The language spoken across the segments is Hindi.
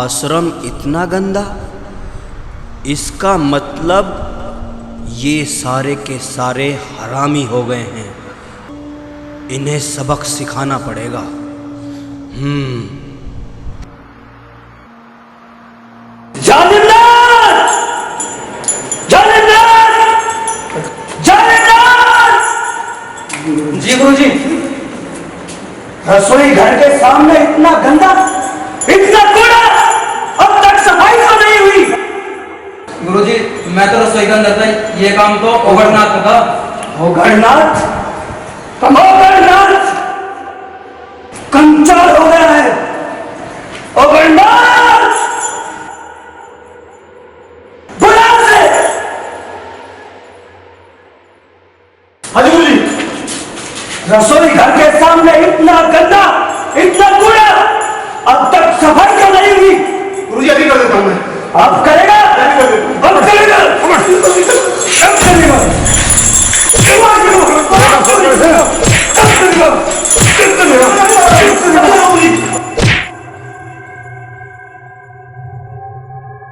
आश्रम इतना गंदा, इसका मतलब ये सारे के सारे हरामी हो गए हैं। इन्हें सबक सिखाना पड़ेगा। जी गुरुजी, रसोई घर के सामने इतना गंदा, इतना कूड़ा, अब तक सफाई तो नहीं हुई। गुरुजी, मैं तो रसोई का अंदर था, ये काम तो ओगरनाथ का था। ओगरनाथ? ओगरनाथ कंचाल हो गया है। ओगरनाथ बुला उसे। हाँ जी गुरुजी, रसोई घर के सामने इतना गंदा, इतना कूड़ा, अब तक सफाई क्यों नहीं हुई? गुरुजी अभी कर देता हूं मैं। अब करेगा? अब करेगा?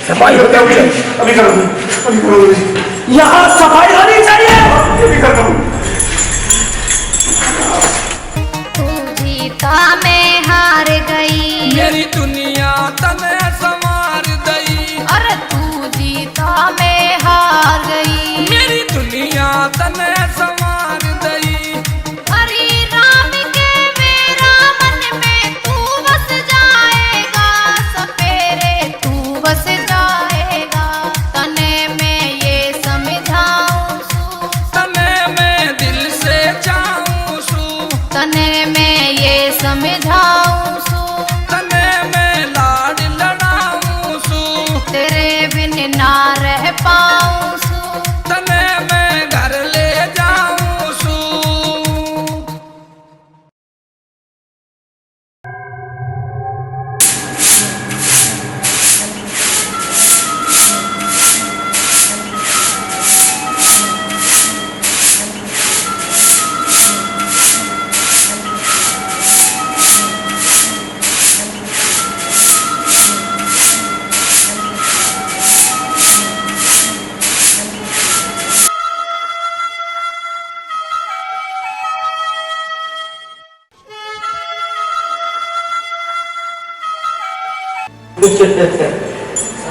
सफाई होते हुए अभी कर दूं, अभी करो गुरुजी। यहाँ सफाई होनी चाहिए। अभी करता हूं। मैं हार गई, मेरी दुनिया तने संवार दई। अरे तू जीता मैं हार गई, मेरी दुनिया तने संवार दई। हरि राम के मेरा मन में तू बस जाएगा, सपेरे तू बस जाएगा। तने मैं ये समझाऊं सू, तने मैं दिल से चाहूं सू। तने मैं ये समझाऊं सू, तने मैं लाड लड़ाऊं सू। तेरे बिन ना रह पाऊं सू, तने मैं घर ले जाऊं सू।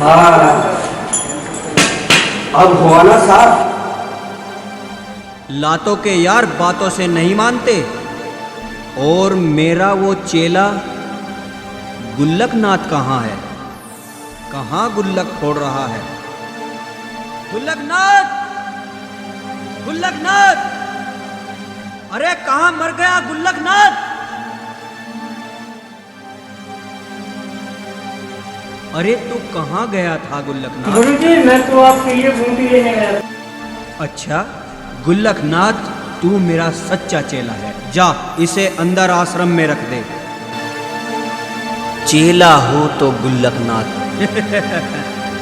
हाँ, अब हुआ ना साहब। लातों के यार बातों से नहीं मानते। और मेरा वो चेला गुल्लकनाथ कहाँ है? कहाँ गुल्लक फोड़ रहा है? गुल्लकनाथ, गुल्लकनाथ, अरे कहाँ मर गया गुल्लकनाथ? अरे तू कहाँ गया था गुल्लकनाथ? गुरुजी, मैं तो आपके लिए बूंदी लेने गया था। अच्छा गुल्लकनाथ, तू मेरा सच्चा चेला है। जा इसे अंदर आश्रम में रख दे। चेला हो तो गुल्लकनाथ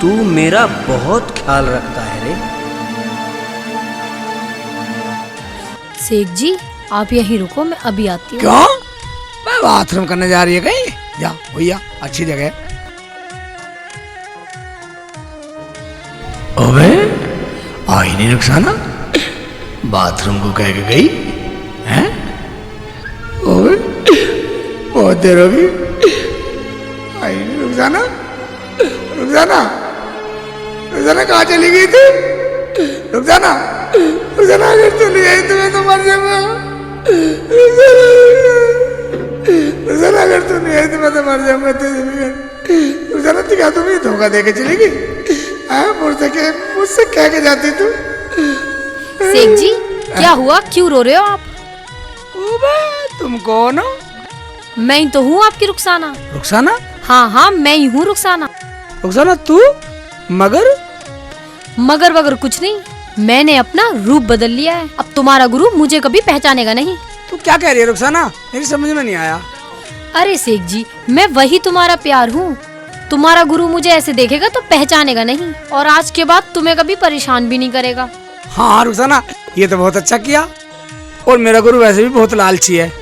तू मेरा बहुत ख्याल रखता है रे। शेख जी, आप यहीं रुको, मैं अभी आती हूँ। क्यों? मैं बाथरूम करने जा रही है कहीं? जा भैया, अच्छी जगह है। ओबे आई नहीं रुखसाना, बाथरूम को कह के गई हैं? ओबे बहुत देर होगी, आई नहीं रुखसाना। रुखसाना, रुखसाना कहाँ चली गई थी? रुखसाना, रुखसाना अगर तू नहीं आई तो मैं तो मर जाऊंगा। रुखसाना अगर तू नहीं आई तो मैं तो मर जाऊंगा। रुखसाना तू क्या तुम्हें धोखा दे के चली गई? मुझसे कह के जाती तू। शेख जी, क्या हुआ? क्यों रो रहे हो आप? तुम कौन हो? मैं ही तो हूँ आपकी रुखसाना। रुखसाना? हाँ हाँ, मैं ही हूँ रुखसाना। रुखसाना तू? मगर मगर वगर कुछ नहीं, मैंने अपना रूप बदल लिया है। अब तुम्हारा गुरु मुझे कभी पहचानेगा नहीं। तू क्या कह रही है रुखसाना? मेरी समझ में नहीं आया। अरे शेख जी, मैं वही तुम्हारा प्यार हूँ। तुम्हारा गुरु मुझे ऐसे देखेगा तो पहचानेगा नहीं, और आज के बाद तुम्हें कभी परेशान भी नहीं करेगा। हाँ रुखसाना, ये तो बहुत अच्छा किया। और मेरा गुरु वैसे भी बहुत लालची है,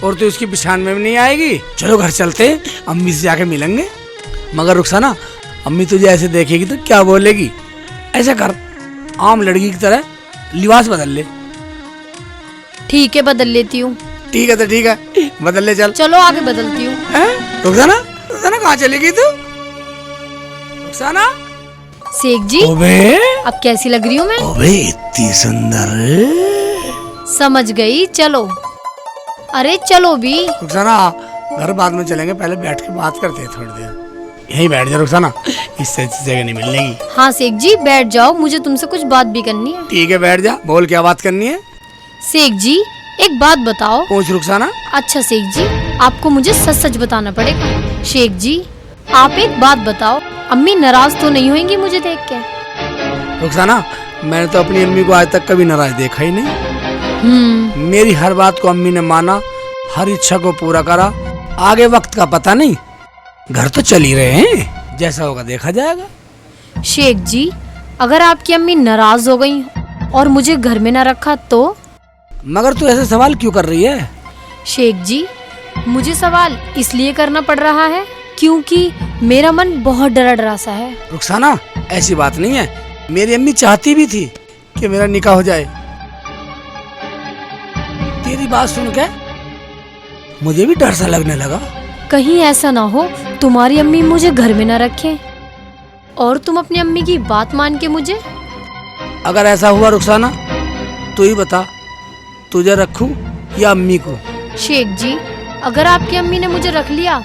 और तू इसकी पहचान में भी नहीं आएगी। चलो घर चलते, अम्मी से जाके मिलेंगे। मगर रुखसाना, अम्मी तुझे ऐसे देखेगी तो क्या बोलेगी? ऐसा कर, आम लड़की की तरह लिबास बदल ले। ठीक है, बदल लेती हूँ। ठीक है तो ठीक है, बदल ले चल। चलो आगे बदलती हूँ। रुखसाना, रुखसाना कहाँ चली गई तू? रुखसाना। शेख जी, ओबे, अब कैसी लग रही हूँ मैं? ओबे इतनी सुंदर। समझ गई, चलो। अरे चलो भी। रुखसाना, घर बाद में चलेंगे, पहले बैठ के बात करते हैं थोड़ी देर। यहीं बैठ जा रुखसाना, इससे अच्छी जगह नहीं मिलेगी। हाँ शेख जी, बैठ जाओ, मुझे तुमसे कुछ बात भी करनी है। ठीक है, बैठ जा। बोल, क्या बात करनी है? शेख जी, एक बात बताओ। पूछ रुखसाना। अच्छा शेख जी, आपको मुझे सच सच बताना पड़ेगा। शेख जी, आप एक बात बताओ, अम्मी नाराज तो नहीं होंगी मुझे देख के? रुखसाना, मैंने तो अपनी अम्मी को आज तक कभी नाराज देखा ही नहीं। मेरी हर बात को अम्मी ने माना, हर इच्छा को पूरा करा। आगे वक्त का पता नहीं, घर तो चल ही रहे हैं, जैसा होगा देखा जाएगा। शेख जी, अगर आपकी अम्मी नाराज हो गई और मुझे घर में न रखा तो? मगर तू ऐसे सवाल क्यों कर रही है? शेख जी, मुझे सवाल इसलिए करना पड़ रहा है क्योंकि मेरा मन बहुत डरा डरा सा है। रुखसाना, ऐसी बात नहीं है, मेरी अम्मी चाहती भी थी कि मेरा निकाह हो जाए। तेरी बात सुन के मुझे भी डर सा लगने लगा। कहीं ऐसा ना हो तुम्हारी अम्मी मुझे घर में न रखे और तुम अपनी अम्मी की बात मान के मुझे? अगर ऐसा हुआ रुखसाना, तू ही बता, तुझे रखूं या अम्मी को? शेख जी, अगर आपकी अम्मी ने मुझे रख लिया,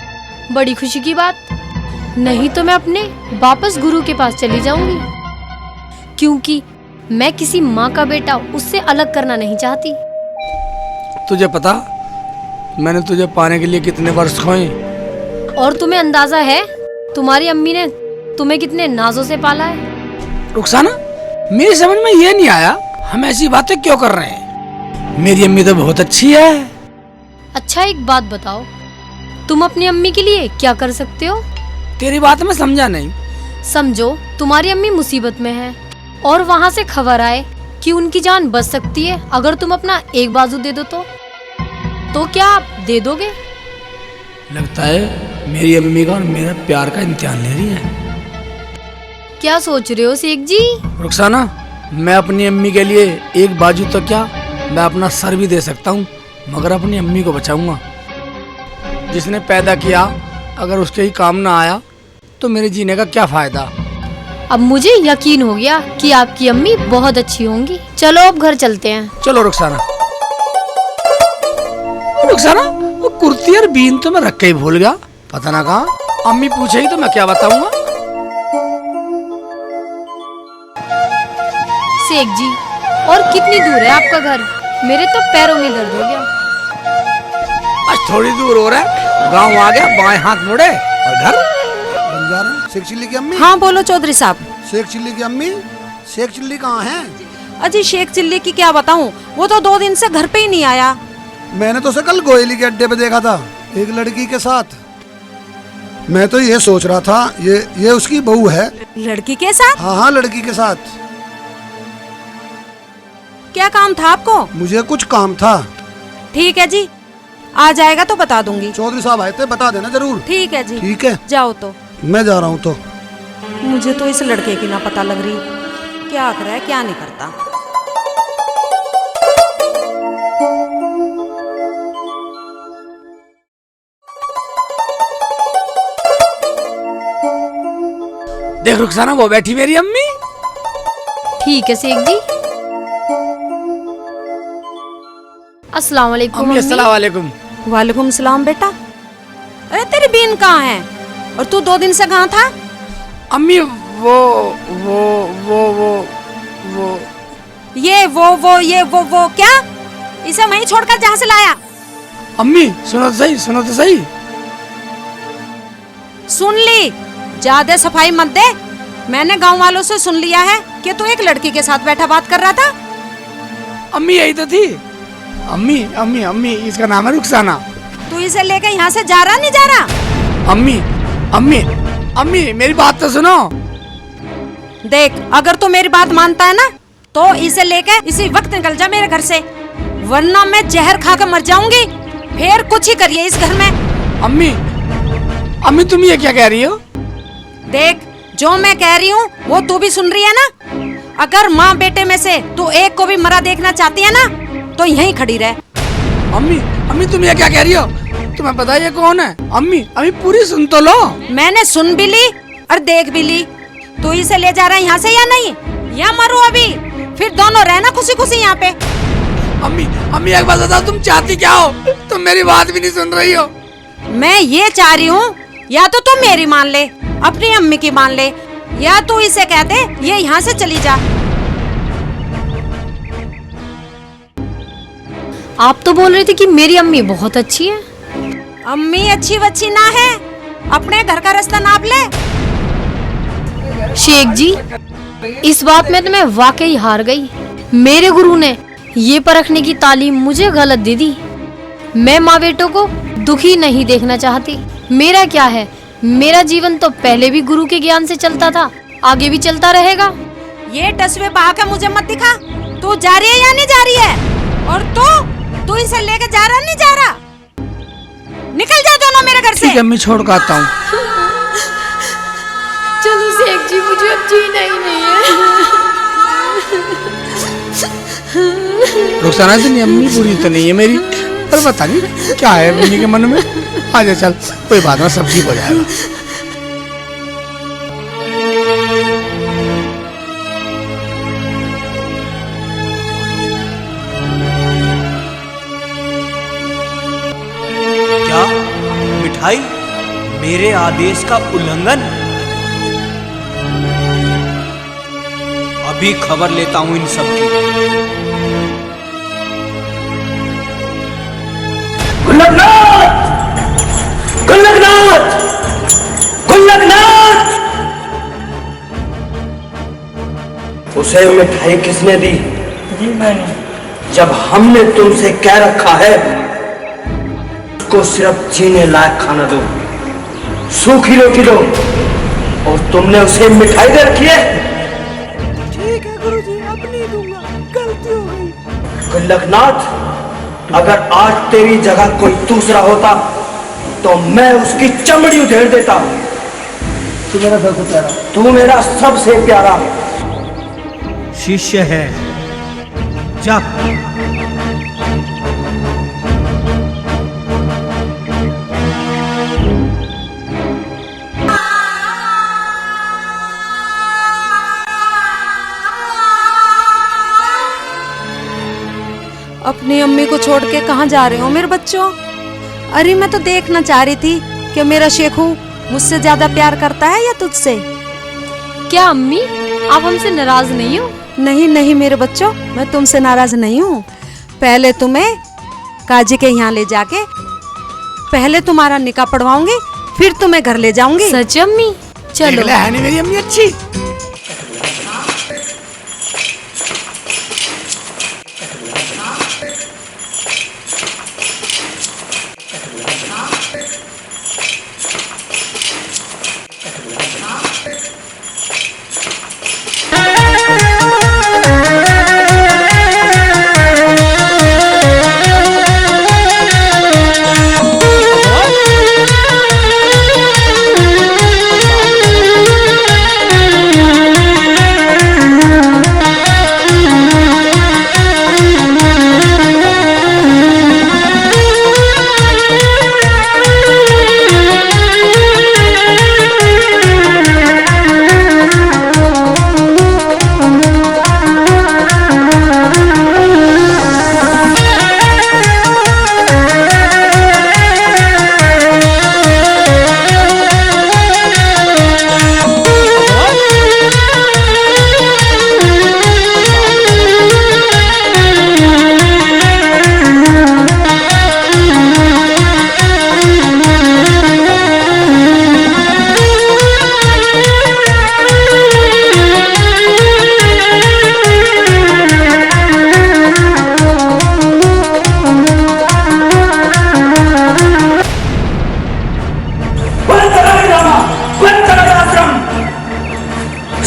बड़ी खुशी की बात। नहीं तो मैं अपने वापस गुरु के पास चली जाऊंगी, क्योंकि मैं किसी माँ का बेटा उससे अलग करना नहीं चाहती। तुझे पता मैंने तुझे पाने के लिए कितने वर्ष खोए? और तुम्हें अंदाजा है तुम्हारी अम्मी ने तुम्हें कितने नाजों से पाला है? रुखसाना, मेरी समझ में ये नहीं आया, हम ऐसी बातें क्यों कर रहे हैं? मेरी अम्मी तो बहुत अच्छी है। अच्छा एक बात बताओ, तुम अपनी अम्मी के लिए क्या कर सकते हो? तेरी बात मैं समझा नहीं। समझो, तुम्हारी अम्मी मुसीबत में है और वहाँ से खबर आए कि उनकी जान बच सकती है अगर तुम अपना एक बाजू दे दो तो क्या आप दे दोगे? लगता है मेरी अम्मी का और मेरा प्यार का इम्तिहान ले रही है। क्या सोच रहे हो शेख जी? रुखसाना, मैं अपनी अम्मी के लिए एक बाजू तो क्या, मैं अपना सर भी दे सकता हूँ, मगर अपनी अम्मी को बचाऊंगा। जिसने पैदा किया अगर उसके ही काम ना आया तो मेरे जीने का क्या फायदा? अब मुझे यकीन हो गया कि आपकी अम्मी बहुत अच्छी होंगी। चलो अब घर चलते हैं। चलो रुखसाना। रुखसाना, वो कुर्ती और बीन तो मैं रख के ही भूल गया, पता ना कहाँ। अम्मी पूछेगी तो मैं क्या बताऊंगा? शेख जी, और कितनी दूर है आपका घर? मेरे तो पैरों में दर्द हो गया। आज थोड़ी दूर हो रहा है, गांव आ गया, बाएं हाथ मुड़े और घर। शेख चिल्ली की अम्मी? हाँ बोलो चौधरी साहब। शेख चिल्ली की अम्मी? शेख चिल्ली कहाँ है? अजी शेख चिल्ली की क्या बताऊं, वो तो 2 दिन से घर पे ही नहीं आया। मैंने तो उसे कल गोयली के अड्डे पे देखा था एक लड़की के साथ। मैं तो ये सोच रहा था ये उसकी बहू है। लड़की के साथ? हाँ हाँ, लड़की के साथ। क्या काम था आपको? मुझे कुछ काम था। ठीक है जी, आ जाएगा तो बता दूंगी। चौधरी साहब आए थे, बता देना जरूर। ठीक है जी। ठीक है, जाओ तो। मैं जा रहा हूँ। तो मुझे तो इस लड़के की ना पता लग रही, क्या कर रहा है क्या नहीं करता। देख रुखसाना, वो बैठी मेरी अम्मी। ठीक है शेख जी। अस्सलाम वालेकुम अम्मी। अस्सलाम वालेकुम। वालेकुम सलाम बेटा। अरे तेरी बीन कहाँ है और तू 2 दिन से कहाँ था? अम्मी वो ये वो क्या? इसे वहीं छोड़कर जहाँ से लाया? अम्मी सुनो तो सही, सुनो तो सही। सुन ली, ज्यादा सफाई मत दे। मैंने गांव वालों से सुन लिया है कि तू एक लड़की के साथ बैठा बात कर रहा था। अम्मी यही तो थी। अम्मी अम्मी अम्मी, इसका नाम है रुखसाना। तू इसे लेकर यहाँ से जा रहा नहीं जा रहा? अम्मी अम्मी अम्मी, मेरी बात तो सुनो। देख, अगर तू मेरी बात मानता है ना तो इसे लेकर इसी वक्त निकल जा मेरे घर से, वरना मैं जहर खाकर मर जाऊंगी। फिर कुछ ही करिए इस घर में। अम्मी अम्मी, तुम ये क्या कह रही हो? देख, जो मैं कह रही हूँ वो तू भी सुन रही है ना। अगर माँ बेटे में से तू एक को भी मरा देखना चाहती है ना तो यहीं खड़ी रह। अम्मी अम्मी तुम ये क्या कह रही हो? तुम्हें पता है ये कौन है? अम्मी अम्मी पूरी सुन तो लो। मैंने सुन भी ली और देख भी ली। तू इसे ले जा रहा है यहाँ से या नहीं? या मरो अभी, फिर दोनों रहना खुशी खुशी यहाँ पे। अम्मी अम्मी एक बात बताओ, तुम चाहती क्या हो? तुम मेरी बात भी नहीं सुन रही हो। मैं ये चाह रही हूँ, या तो तू मेरी मान ले, अपनी अम्मी की मान ले, या तू इसे कह दे ये यहाँ से चली जा। आप तो बोल रहे थे कि मेरी अम्मी बहुत अच्छी है। अम्मी अच्छी बच्ची ना है, अपने घर का रास्ता नाप ले। शेख जी, इस बात में तो मैं वाकई हार गई। मेरे गुरु ने ये परखने की तालीम मुझे गलत दे दी। मैं माँ बेटों को दुखी नहीं देखना चाहती। मेरा क्या है, मेरा जीवन तो पहले भी गुरु के ज्ञान से चलता था, आगे भी चलता रहेगा। ये टसवे बहा के मुझे मत दिखा। तू जा रही है या नहीं जा रही है? और तू इसे लेके जा रहा नहीं जा रहा? निकल जा दोनों मेरे घर से। ठीक है, मैं छोड़ कर आता हूँ। चलो शेख जी, मुझे अब जीना ही नहीं है। रुखसाना इतनी अम्मी बुरी तो नहीं है मेरी, पर पता नहीं क्या है मम्मी के मन में। आजा चल, कोई बात ना, सब ठीक हो जाएगा। क्या मिठाई मेरे आदेश का उल्लंघन? अभी खबर लेता हूं इन सब की। गुल्लकनाथ! गुल्लकनाथ! गुल्लकनाथ! उसे मिठाई किसने दी? जी मैंने। जब हमने तुमसे कह रखा है उसको सिर्फ जीने लायक खाना दो, सूखी रोटी दो, और तुमने उसे मिठाई दे रखी है। ठीक है गुरुजी, अब नहीं दूंगा, गलती हो गई। गुल्लकनाथ, अगर आज तेरी जगह कोई दूसरा होता तो मैं उसकी चमड़ी उधेड़ देता। तू मेरा सबसे प्यारा। तू मेरा सबसे प्यारा शिष्य है। जा। अपनी अम्मी को छोड़ के कहाँ जा रहे हो मेरे बच्चों? अरे मैं तो देखना चाह रही थी कि मेरा शेखू मुझसे ज्यादा प्यार करता है या तुझसे। क्या अम्मी, आप हमसे नाराज नहीं हो? नहीं नहीं मेरे बच्चों, मैं तुमसे नाराज नहीं हूँ। पहले तुम्हें काजी के यहाँ ले जाके पहले तुम्हारा निकाह पढ़वाऊंगी, फिर तुम्हें घर ले जाऊंगी। सच अम्मी? चलो। है नहीं मेरी अम्मी अच्छी?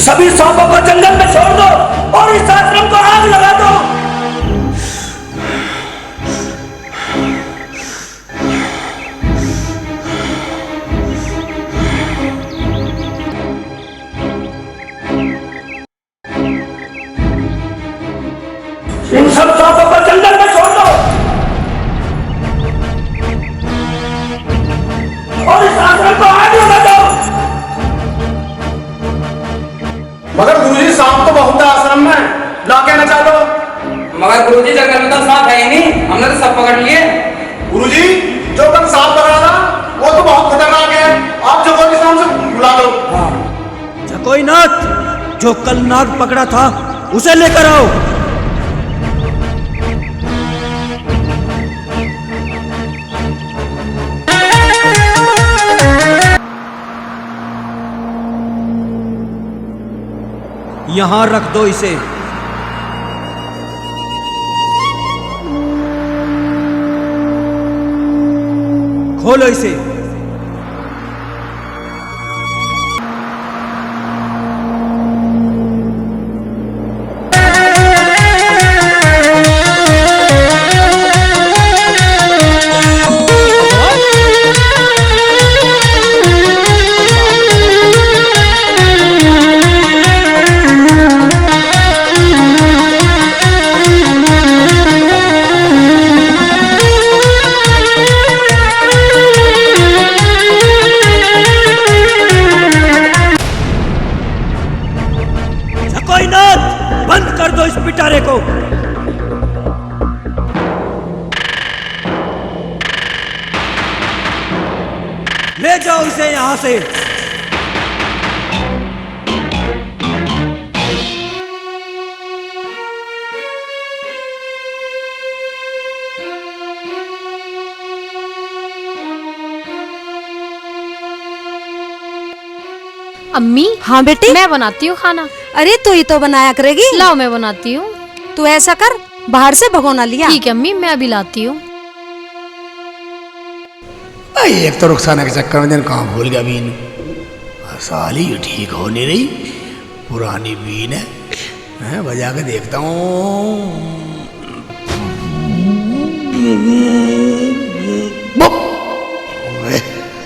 सभी सांपों को जंगल में छोड़ दो और इस आश्रम को आग लगा दो। इन सब सांपों को जंगल में छोड़ दो और इस आश्रम को आगे न दो। मगर गुरुजी सांप तो बहुत है आश्रम में, लाके न चालो। मगर गुरुजी जंगल में तो सांप है ही नहीं, हमने तो सब पकड़ लिए। गुरुजी जो कल सांप पकड़ा था वो तो बहुत खतरनाक है, आप जगह के नाम से बुला लो। जकोईनाथ, जो कल नाग पकड़ा था उसे लेकर आओ। यहां रख दो इसे। खोलो इसे। बंद कर दो इस पिटारे को। ले जाओ इसे यहां से। अम्मी। हाँ बेटी। मैं बनाती हूँ खाना। अरे तू ही तो बनाया करेगी। लाओ मैं बनाती हूँ। तू ऐसा कर, बाहर से भगोना लिया। ठीक है अम्मी, मैं अभी लाती हूँ। एक तो रुखसाना के चक्कर में दिन कहाँ भूल गया बीन। साली ये ठीक हो नहीं रही, पुरानी बीन है, बजा के देखता हूँ।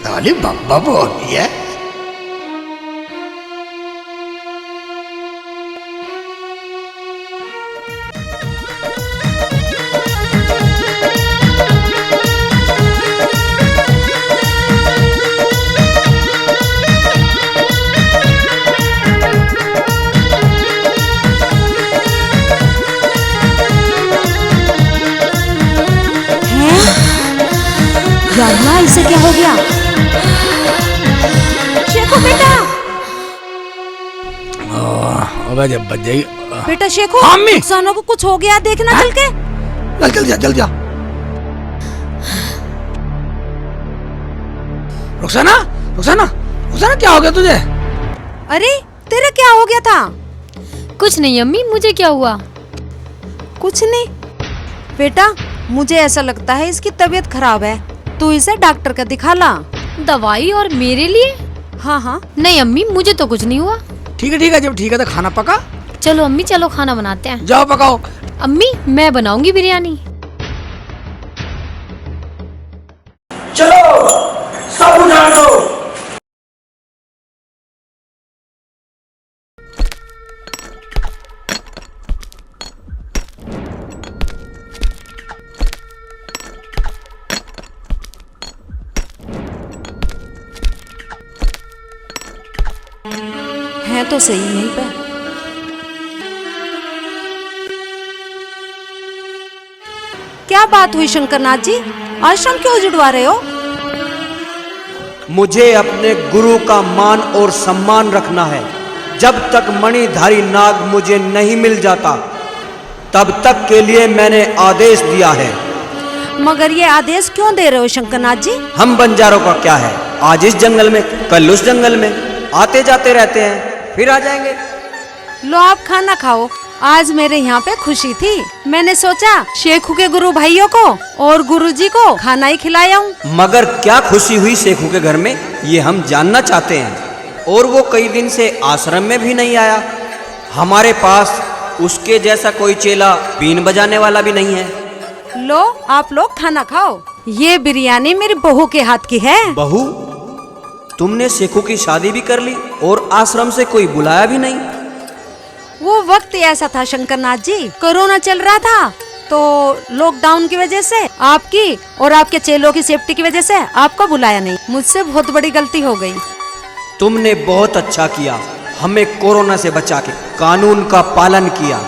साली बब्बा बोल रही है। यार इसे क्या हो गया? शेखू बेटा। अबे जब बच जाएगी। बेटा शेखू, रुखसाना को कुछ हो गया, देखना चल के। जल्दी जा। रुखसाना क्या हो गया तुझे? अरे तेरा क्या हो गया था? कुछ नहीं अम्मी, मुझे क्या हुआ? कुछ नहीं बेटा, मुझे ऐसा लगता है इसकी तबीयत खराब है, तू इसे डॉक्टर का दिखा ला। दवाई और मेरे लिए? हाँ। नहीं अम्मी, मुझे तो कुछ नहीं हुआ। ठीक है, जब ठीक है तो खाना पका। चलो अम्मी, चलो खाना बनाते हैं। जाओ पकाओ। अम्मी मैं बनाऊंगी बिरयानी। चलो सब उजाड़ दो। है तो सही नहीं पे। क्या बात हुई शंकरनाथ जी, आश्रम क्यों जुड़वा रहे हो? मुझे अपने गुरु का मान और सम्मान रखना है। जब तक मणिधारी नाग मुझे नहीं मिल जाता तब तक के लिए मैंने आदेश दिया है। मगर ये आदेश क्यों दे रहे हो शंकरनाथ जी? हम बंजारों का क्या है, आज इस जंगल में कल उस जंगल में आते जाते रहते हैं, फिर आ जाएंगे। लो आप खाना खाओ, आज मेरे यहाँ पे खुशी थी, मैंने सोचा शेखू के गुरु भाइयों को और गुरुजी को खाना ही खिलाया हूँ। मगर क्या खुशी हुई शेखू के घर में, ये हम जानना चाहते हैं। और वो कई दिन से आश्रम में भी नहीं आया। हमारे पास उसके जैसा कोई चेला बीन बजाने वाला भी नहीं है। लो आप लोग खाना खाओ, ये बिरयानी मेरी बहू के हाथ की है। बहू? तुमने शेखू की शादी भी कर ली और आश्रम से कोई बुलाया भी नहीं? वो वक्त ऐसा था शंकरनाथ जी, कोरोना चल रहा था, तो लॉकडाउन की वजह से आपकी और आपके चेलों की सेफ्टी की वजह से आपको बुलाया नहीं। मुझसे बहुत बड़ी गलती हो गई। तुमने बहुत अच्छा किया, हमें कोरोना से बचा के कानून का पालन किया।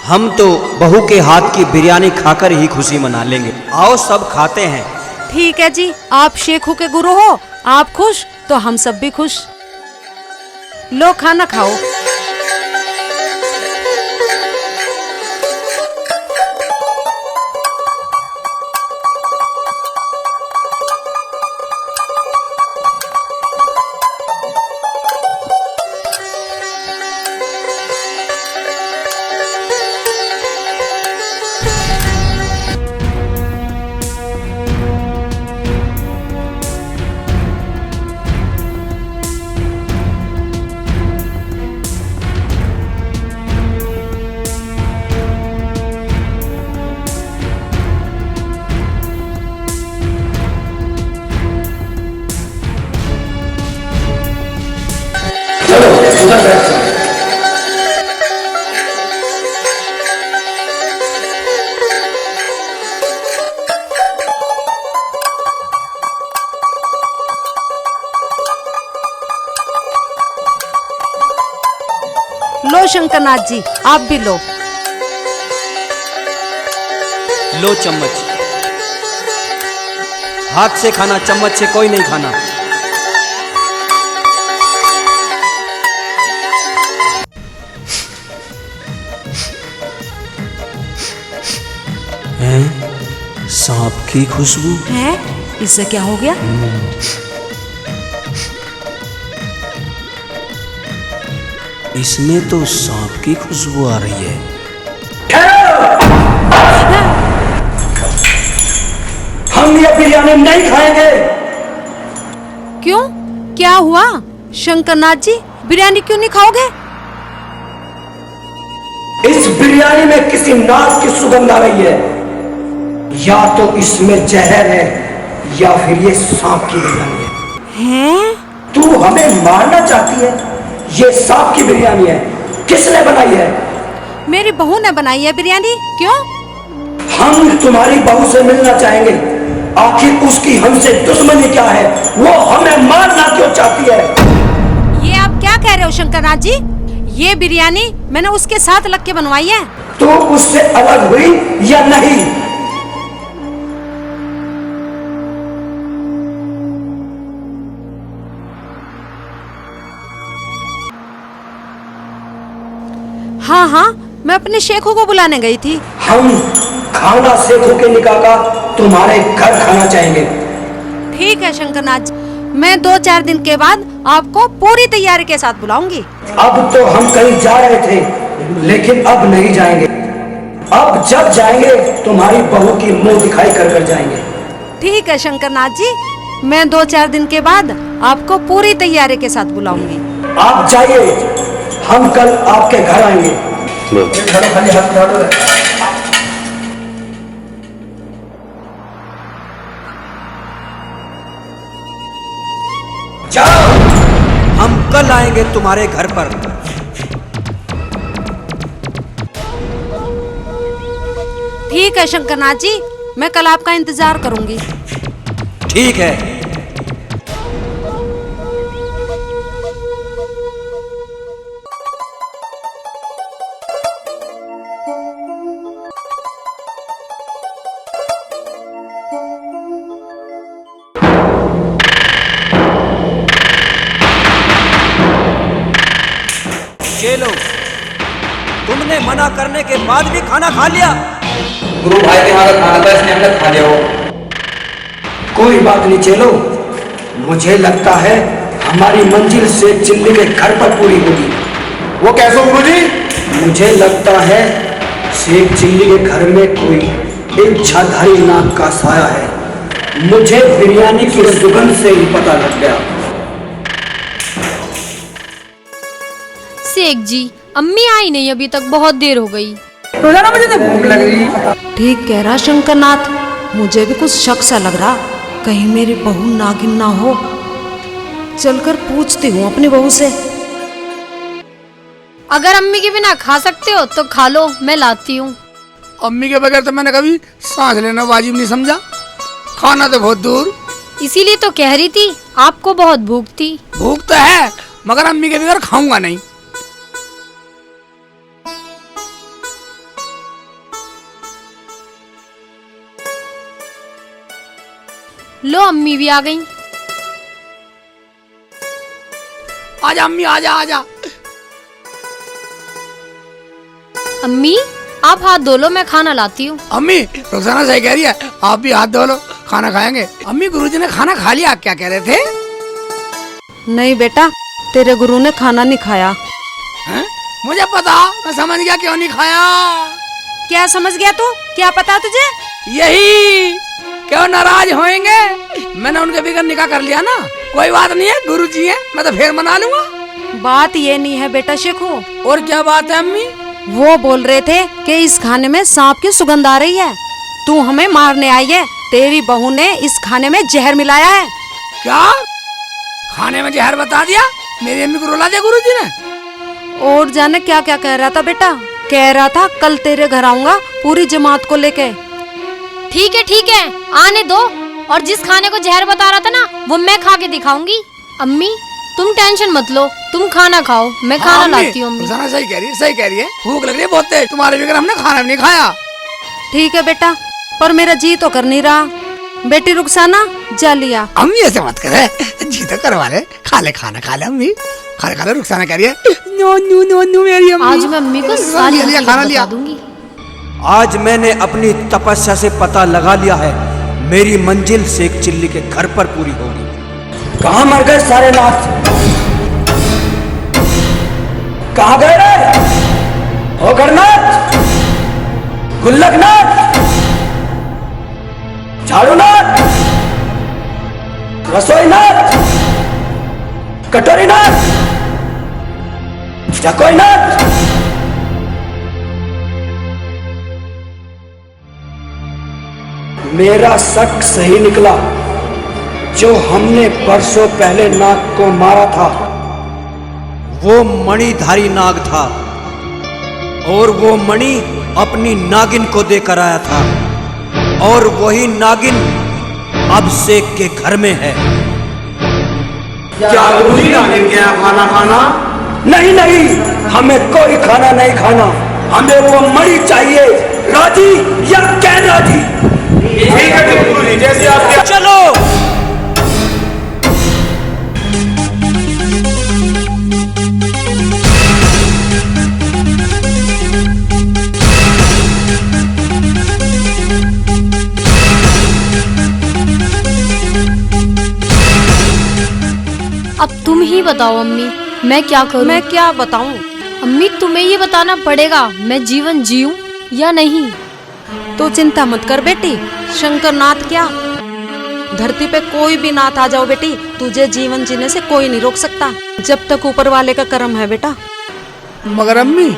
हम तो बहू के हाथ की बिरयानी खाकर ही खुशी मना लेंगे। आओ सब खाते हैं। ठीक है जी, आप शेखू के गुरु हो, आप खुश तो हम सब भी खुश। लो खाना खाओ। लो शंकरनाथ जी, आप भी लो। लो चम्मच। हाथ से खाना, चम्मच से कोई नहीं खाना। हैं? सांप की खुशबू है? इससे क्या हो गया? इसमें तो सांप की खुशबू आ रही है। हम ये बिरयानी नहीं खाएंगे। क्यों? क्या हुआ? शंकरनाथ जी, बिरयानी क्यों नहीं खाओगे? इस बिरयानी में किसी नाग की सुगंध आ रही है। या तो इसमें जहर है या फिर ये सांप की बिरयानी है। हैं? तू हमें मारना चाहती है? ये सांप की बिरयानी है। किसने बनाई है? मेरी बहू ने बनाई है बिरयानी। क्यों? हम तुम्हारी बहू से मिलना चाहेंगे। आखिर उसकी हमसे दुश्मनी क्या है? वो हमें मारना क्यों चाहती है? ये आप क्या कह रहे हो शंकरनाथ जी? ये बिरयानी मैंने उसके साथ लग के बनवाई है। तो उससे अलग हुई या नहीं? हाँ हाँ, मैं अपने शेखू को बुलाने गई थी। हम खाना शेखू के निकाह का तुम्हारे घर खाना चाहेंगे। ठीक है शंकरनाथ जी, मैं 2-4 दिन के बाद आपको पूरी तैयारी के साथ बुलाऊंगी। अब तो हम कहीं जा रहे थे, लेकिन अब नहीं जाएंगे। अब जब जाएंगे तुम्हारी बहू की मुंह दिखाई कर कर जाएंगे। ठीक है शंकरनाथ जी, मैं 2-4 दिन के बाद आपको पूरी तैयारी के साथ बुलाऊंगी। आप जाइए, हम कल आपके घर आएंगे। जाओ, हम कल आएंगे तुम्हारे घर पर। ठीक है शंकरनाथ जी, मैं कल आपका इंतजार करूंगी। ठीक है। चलो, तुमने मना करने के बाद भी खाना खा लिया। गुरु भाई के यहाँ का खाना था, इसने हमने खा लिया हो। कोई बात नहीं चलो, मुझे लगता है हमारी मंजिल शेख चिल्ली के घर पर पूरी होगी। वो कैसे गुरुजी? मुझे लगता है शेख चिल्ली के घर में कोई इच्छाधारी नाग का साया है। मुझे बिरयानी की सुगंध से ही पता लग गया। शेख जी, अम्मी आई नहीं अभी तक, बहुत देर हो गई। रोजाना मुझे तो भूख लग रही। ठीक कह रहा शंकरनाथ, मुझे भी कुछ शक सा लग रहा, कहीं मेरी बहू नागिन ना हो। चलकर पूछती हूँ अपनी बहू से। अगर अम्मी के बिना खा सकते हो तो खा लो, मैं लाती हूँ। अम्मी के बगैर तो मैंने कभी सांस लेना वाजिब नहीं समझा, खाना तो बहुत दूर। इसीलिए तो कह रही थी आपको बहुत भूख थी। भूख तो है, मगर अम्मी के बगैर खाऊंगा नहीं। लो अम्मी भी आ गई। आजा अम्मी, आजा आजा। अम्मी आप हाथ धो लो, मैं खाना लाती हूँ। अम्मी रुखसाना सही कह रही है, आप भी हाथ धो लो, खाना खाएंगे। अम्मी गुरुजी ने खाना खा लिया, क्या कह रहे थे? नहीं बेटा, तेरे गुरु ने खाना नहीं खाया। हैं? मुझे पता, मैं समझ गया क्यों नहीं खाया। क्या समझ गया तू? क्या पता तुझे? यही, क्यों नाराज होएंगे? मैंने उनके बिगड़ निकाह कर लिया ना। कोई बात नहीं है, गुरुजी है, मैं तो फिर मना लूंगा। बात ये नहीं है बेटा शेखू। और क्या बात है अम्मी? वो बोल रहे थे कि इस खाने में सांप की सुगंध आ रही है, तू हमें मारने आई है। तेरी बहू ने इस खाने में जहर मिलाया है। क्या? खाने में जहर बता दिया? मेरी अम्मी को रुला दिया गुरुजी ने? और जाने क्या क्या कह रहा था बेटा। कह रहा था कल तेरे घर आऊंगा पूरी जमात को लेके। ठीक है, आने दो। और जिस खाने को जहर बता रहा था ना, वो मैं खा के दिखाऊंगी। अम्मी तुम टेंशन मत लो, तुम खाना खाओ, मैं खाना लाती हूँ। अम्मी सही कह रही है, भूख लग रही है बहुत तेज। तुम्हारे बिगड़ हमने खाना भी नहीं खाया। ठीक है बेटा, पर मेरा जी तो कर नहीं रहा। बेटी रुखसाना जा लिया। अम्मी ऐसे मत करे, जी तो करवा ले, खा ले खाना, खा ले अम्मी, खा ले। रुखसाना कह रही है नो नो नो नो मेरी अम्मी। आज मैं अम्मी को सारी खाना लिया दूंगी। आज मैंने अपनी तपस्या से पता लगा लिया है, मेरी मंजिल शेख चिल्ली के घर पर पूरी होगी। कहाँ मर गए सारे नाथ? कहाँ गए रे? होगरनाथ, गुल्लकनाथ, झाड़ूनाथ, रसोईनाथ, कटोरीनाथ, जकोईनाथ। मेरा शक सही निकला। जो हमने बरसों पहले नाग को मारा था वो मणिधारी नाग था, और वो मणि अपनी नागिन को देकर आया था, और वही नागिन अब शेख के घर में है। क्या गुरुजी नागिन गया खाना खाना? नहीं नहीं, हमें कोई खाना नहीं खाना, हमें वो मणि चाहिए। राजी या क्या राजी? ठीक है गुरुजी, जैसे आप। चलो अब तुम ही बताओ अम्मी, मैं क्या करूं? मैं क्या बताऊं? अम्मी तुम्हें ये बताना पड़ेगा, मैं जीवन जीऊं या नहीं। तो चिंता मत कर बेटी, शंकर नाथ क्या, धरती पे कोई भी नाथ आ जाओ बेटी, तुझे जीवन जीने से कोई नहीं रोक सकता, जब तक ऊपर वाले का कर्म है बेटा। मगर अम्मी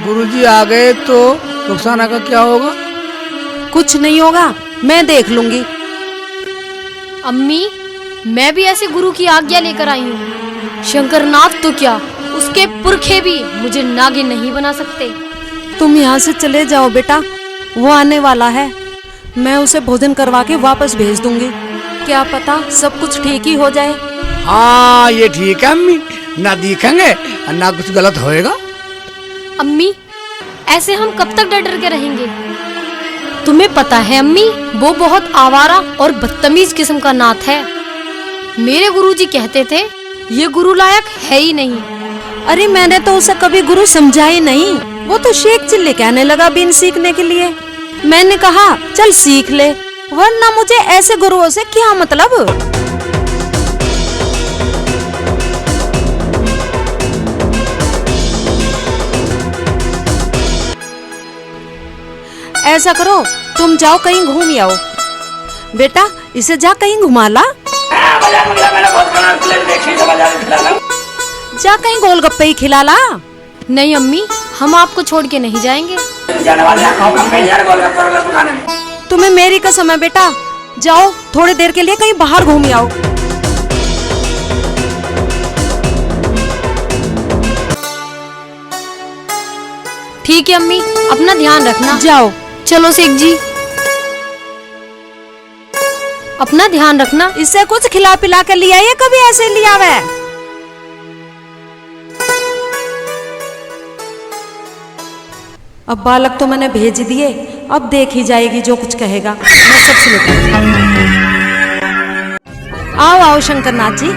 गुरुजी आ गए तो रुखसाना का क्या होगा? कुछ नहीं होगा, मैं देख लूंगी। अम्मी मैं भी ऐसे गुरु की आज्ञा लेकर आई हूँ। शंकरनाथ तो क्या, उसके पुरखे भी मुझे नागिन नहीं बना सकते। तुम यहाँ से चले जाओ बेटा, वो आने वाला है, मैं उसे भोजन करवा के वापस भेज दूंगी। क्या पता सब कुछ ठीक ही हो जाए। हाँ ये ठीक है अम्मी, ना दिखेंगे ना कुछ गलत होएगा। अम्मी ऐसे हम कब तक डर डर के रहेंगे? तुम्हें पता है अम्मी, वो बहुत आवारा और बदतमीज किस्म का नाथ है। मेरे गुरुजी कहते थे ये गुरु लायक है ही नहीं। अरे मैंने तो उसे कभी गुरु समझा ही नहीं, वो तो शेख चिल्ली कहने लगा बिन सीखने के लिए। मैंने कहा चल सीख ले, वरना मुझे ऐसे गुरुओं से क्या मतलब। ऐसा करो तुम जाओ कहीं घूम आओ बेटा, इसे जा कहीं घुमा ला। जा कहीं गोलगप्पे ही खिला ला। नहीं अम्मी, हम आपको छोड़ के नहीं जाएंगे। तुम्हें मेरी कसम है बेटा, जाओ थोड़ी देर के लिए कहीं बाहर घूम आओ। ठीक है अम्मी, अपना ध्यान रखना। जाओ। चलो सेठ जी, अपना ध्यान रखना। इससे कुछ खिला पिला के लिया ये कभी ऐसे लिया हुआ है। अब बालक तो मैंने भेज दिए, अब देख ही जाएगी जो कुछ कहेगा। मैं सब सुन। आओ आओ शंकरनाथ जी।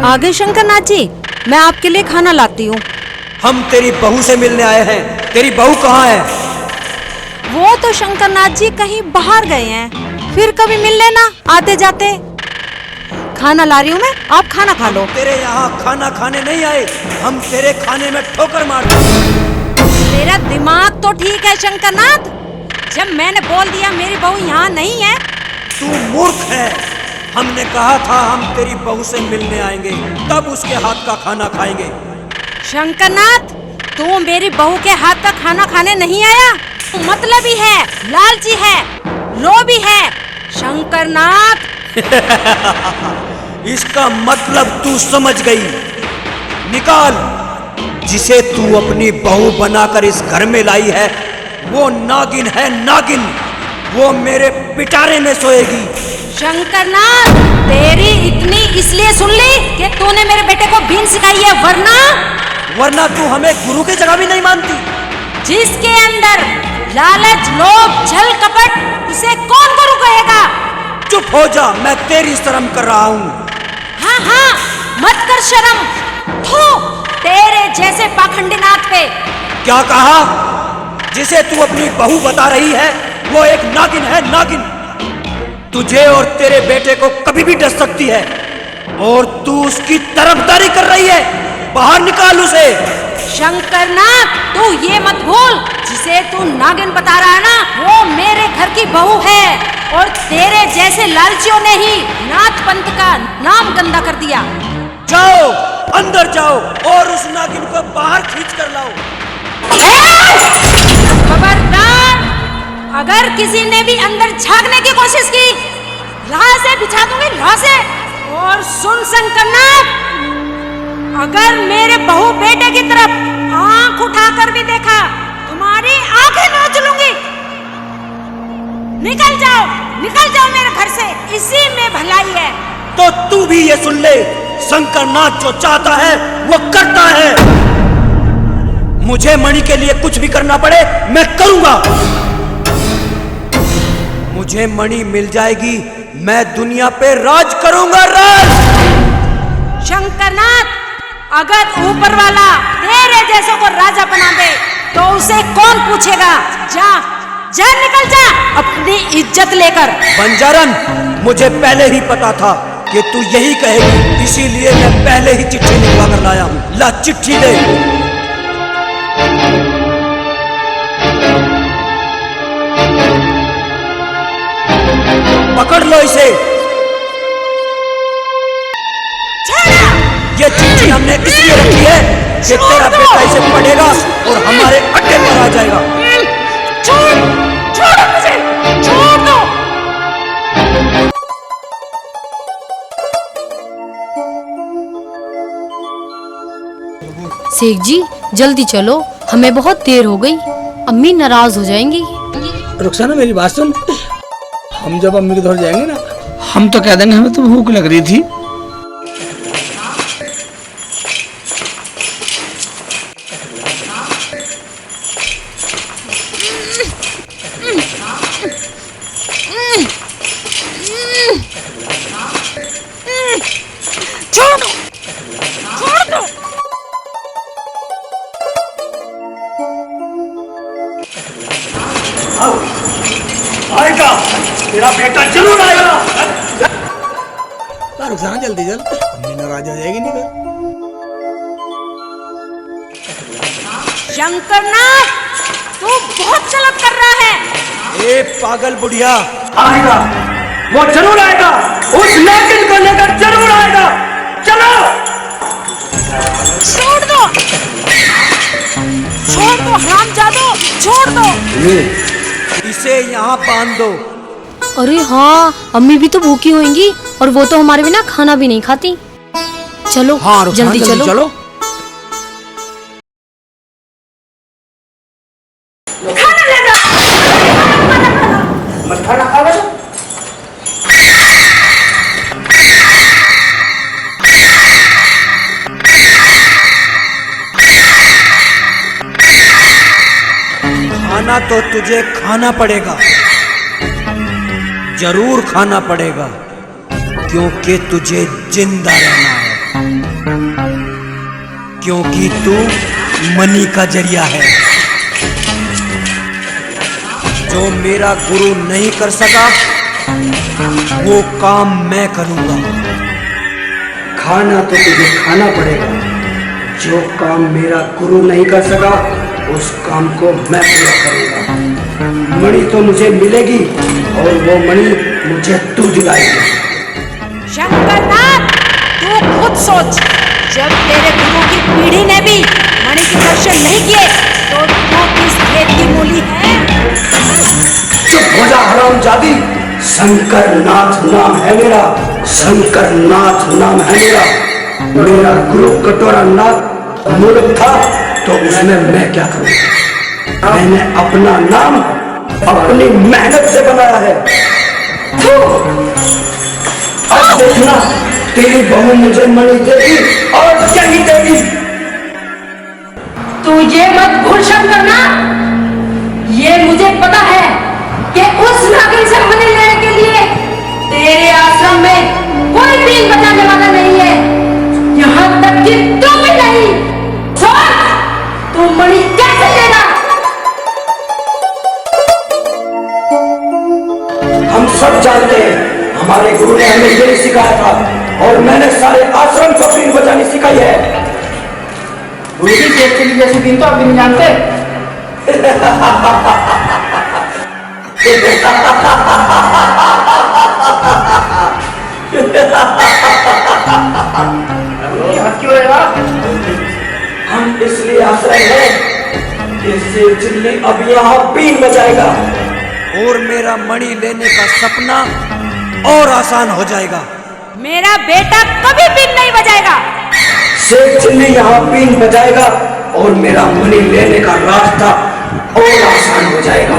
आ गए शंकरनाथ जी, मैं आपके लिए खाना लाती हूँ। हम तेरी बहू से मिलने आए हैं। तेरी बहू कहाँ है? वो तो शंकरनाथ जी कहीं बाहर गए हैं, फिर कभी मिल लेना आते जाते। खाना ला रही हूँ मैं, आप खाना खा लो। तेरे यहाँ खाना खाने नहीं आए, हम तेरे खाने में ठोकर मार। तेरा दिमाग तो ठीक है शंकरनाथ, जब मैंने बोल दिया मेरी बहू यहाँ नहीं है। तू मूर्ख है। हमने कहा था हम तेरी बहू से मिलने आएंगे, तब उसके हाथ का खाना खाएंगे। शंकरनाथ, तू मेरी बहू के हाथ का खाना खाने नहीं आया। मतलबी है, लालची है, लोभी है शंकरनाथ। इसका मतलब तू समझ गई। निकाल। जिसे तू अपनी बहू बनाकर इस घर में लाई है वो नागिन है, नागिन। वो मेरे पिटारे में सोएगी। शंकरनाथ, तेरी इतनी इसलिए सुन ली कि तूने मेरे बेटे को बीन सिखाई है, वरना तू हमें गुरु की जगह भी नहीं मानती। जिसके अंदर लालच, लोभ, छल, कपट, उसे कौन गुरु कहेगा? चुप हो जा, मैं तेरी शर्म कर रहा हूँ। हाँ हाँ, मत कर शर्म। थू, तेरे जैसे पाखंडीनाथ पे। क्या कहा? जिसे तू अपनी बहू बता रही है वो एक नागिन है, नागिन। तुझे और तेरे बेटे को कभी भी डस सकती है, और तू उसकी तरफदारी कर रही है। बाहर निकाल उसे। शंकरनाथ, तू ये मत भूल, जिसे तू नागिन बता रहा है ना, वो मेरे घर की बहू है, और तेरे जैसे लालचियों ने ही नाथ पंथ का नाम गंदा कर दिया। जाओ, अंदर जाओ और उस नागिन को बाहर खींच कर लाओ। खबरदार, अगर किसी ने भी अंदर झांकने की कोशिश की, लाह से बिछा दूंगी, लाह से। और सुन शंकरनाथ, अगर मेरे बहू बेटे की तरफ आंख उठाकर भी देखा, तुम्हारी आंखें नोच लूंगी। निकल जाओ मेरे घर से, इसी में भलाई है। तो तू भी ये सुन ले, शंकरनाथ जो चाहता है वो करता है। मुझे मणि के लिए कुछ भी करना पड़े मैं करूंगा। मुझे मणि मिल जाएगी, मैं दुनिया पे राज करूंगा, राज। शंकरनाथ, अगर ऊपर वाला तेरे जैसों को राजा बना दे तो उसे कौन पूछेगा? जा निकल जा अपनी इज्जत लेकर। बंजारन, मुझे पहले ही पता था कि तू यही कहेगी, इसीलिए मैं पहले ही चिट्ठी लिखवा कर लाया हूं। ला चिट्ठी दे। पकड़ लो इसे। ये चिट्ठी हमने इसलिए रखी है कि तेरा बेटा इसे पढ़ेगा और हमारे अड्डे पर आ जाएगा। छोड़ मुझे, छोड़ दो। सेठ जी, जल्दी चलो, हमें बहुत देर हो गई, अम्मी नाराज हो जाएंगी। रुखसाना, मेरी बात सुन। हम जब अम्मी के घर जाएंगे ना, हम तो कह देंगे हमें तो भूख लग रही थी। छोड़ दो। आएगा, तेरा बेटा जरूर आएगा। रुखसाना, जल्दी चल, अम्मी नाराज हो जाएगी नहीं कर। शंकरनाथ, तू बहुत गलत कर रहा है। ए पागल बुढ़िया, आएगा, वो जरूर आएगा, उस नागिन को लेकर जरूर आएगा। चलो। छोड़ दो, हरामजादो, छोड़ दो। इसे यहाँ बांध दो। अरे हाँ, अम्मी भी तो भूखी होंगी, और वो तो हमारे बिना खाना भी नहीं खाती। चलो, हाँ, जल्दी चलो। खाना तो तुझे खाना पड़ेगा, जरूर खाना पड़ेगा, क्योंकि तुझे जिंदा रहना है, क्योंकि तू मनी का जरिया है। जो मेरा गुरु नहीं कर सका वो काम मैं करूंगा। खाना तो तुझे खाना पड़ेगा, जो काम मेरा गुरु नहीं कर सका उस काम को मैं पूरा करूंगा। मणि तो मुझे मिलेगी और वो मणि मुझे तू दिलाएगी। शंकरनाथ, तू खुद सोच, जब तेरे गुरु की पीढ़ी ने भी मणि के दर्शन नहीं किए तो तू किस खेत की मूली है? चुप हो जा हरामजादी। शंकरनाथ नाम है मेरा, शंकरनाथ नाम है मेरा। मेरा गुरु कटोरा नाथ मूर्ख था तो उसमें मैं क्या करूं? मैंने अपना नाम अपनी मेहनत से बनाया है। अब देखना, तेरी बहू मुझे मणि देगी और यही देगी। तू ये मत भूल शंकरनाथ, ये मुझे पता है कि उस नागिन से मणि लेने के लिए तेरे आश्रम में कोई बीन बजाने वाला नहीं है, यहाँ तक कि तू भी नहीं। सोच, तू मणि कैसे लेगा? हम सब जानते हैं, हमारे गुरु ने हमें यही सिखाया था और मैंने सारे आश्रम को बीन बजानी सिखाई है। गुरु जी, शेख चिल्ली जैसी बीन तो आप भी नहीं जानते। क्यों रहेगा? हम इसलिए हंस रहे हैं कि शेख चिल्ली अब यहाँ बीन बजाएगा और मेरा मणि लेने का सपना और आसान हो जाएगा। मेरा बेटा कभी बीन नहीं बजाएगा। शेख चिल्ली यहाँ बीन बजाएगा और मेरा मणि लेने का रास्ता और आसान हो जाएगा।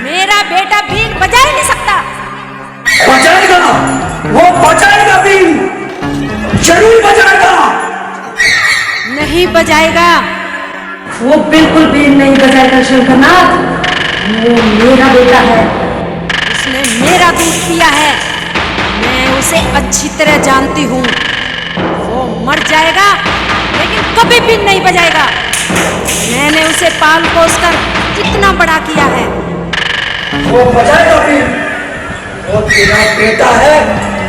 मेरा बेटा बीन बजा ही नहीं सकता। बजाएगा, वो बजाएगा बीन, जरूर बजाएगा। नहीं बजाएगा, वो बिल्कुल बीन नहीं बजाएगा शंकरनाथ। वो मेरा बेटा है, उसने मेरा दूध पिया है, मैं उसे अच्छी तरह जानती हूँ। वो मर जाएगा लेकिन कभी भी नहीं बजाएगा। मैंने उसे पाल पोस कर कितना बड़ा किया है। वो बजाएगा बीन, वो तेरा बेटा है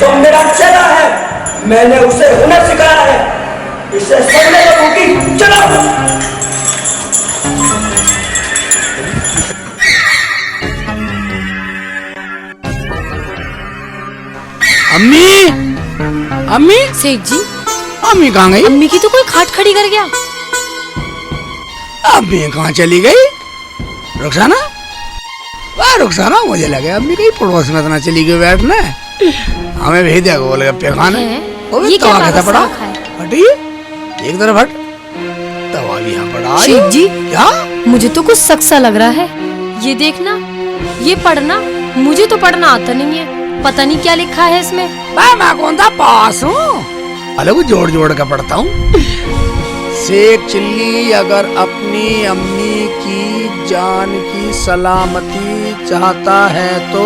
तो मेरा चेला है। मैंने उसे हुनर सिखाया है, इसे समझने का होगी। चलो अम्मी, अम्मी, सेठ जी, अम्मी कहाँ गई? अम्मी की तो कोई खाट खड़ी कर गया। अम्मी कहाँ चली गई? रुखसाना, वाह रुखसाना, मुझे लगे अम्मी कहीं पड़ोस में इतना चली गई बैठने। हमें भेज दिया गोलगप्पे खाने। ये क्या कैसा पड़ा? साख है? हटिए, एक तरफ हट। तवा भी यहाँ पड़ा। शेख जी, क्या? मुझे तो कुछ शक सा लग रहा है। ये देखना, ये पढ़ना, मुझे तो पढ़ना आता नहीं है। पता नहीं क्या लिखा है इसमें। मैं कौन था पास हूँ, अलग जोड़ जोड़ कर पढ़ता हूँ। शेख चिल्ली अगर अपनी अम्मी की जान की सलामती चाहता है तो